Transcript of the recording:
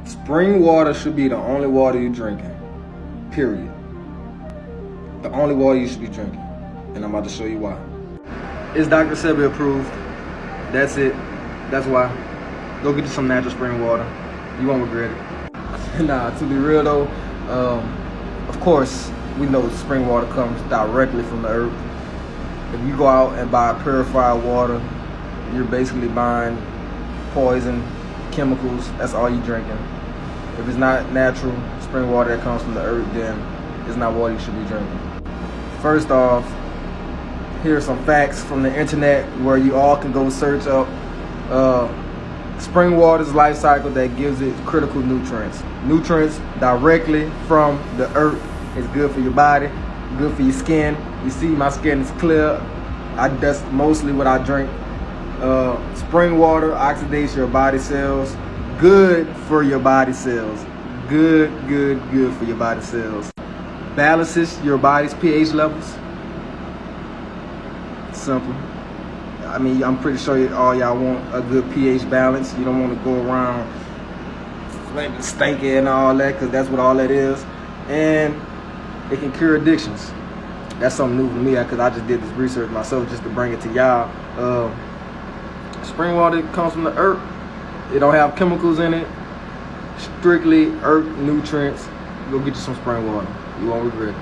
Spring water should be the only water you're drinking. Period. The only water you should be drinking. And I'm about to show you why. It's Dr. Sebi approved. That's it. That's why. Go get you some natural spring water. You won't regret it. Nah, to be real though, of course, we know spring water comes directly from the earth. If you go out and buy purified water, you're basically buying poison, chemicals. That's all you're drinking. If it's not natural spring water that comes from the earth, then it's not water you should be drinking. First off, here's some facts from the internet where you all can go search up spring water's life cycle that gives it critical nutrients. Nutrients directly from the earth. It's good for your body, good for your skin. You see my skin is clear. That's mostly what I drink. Spring water oxidates your body cells. Good for your body cells. Good for your body cells. Balances your body's pH levels. Simple. I mean, I'm pretty sure all y'all want a good pH balance. You don't want to go around like stinky and all that, because that's what all that is. And it can cure addictions. That's something new for me, because I just did this research myself just to bring it to y'all. Spring water comes from the earth. It don't have chemicals in it. Strictly earth nutrients. Go get you some spring water. You won't regret it.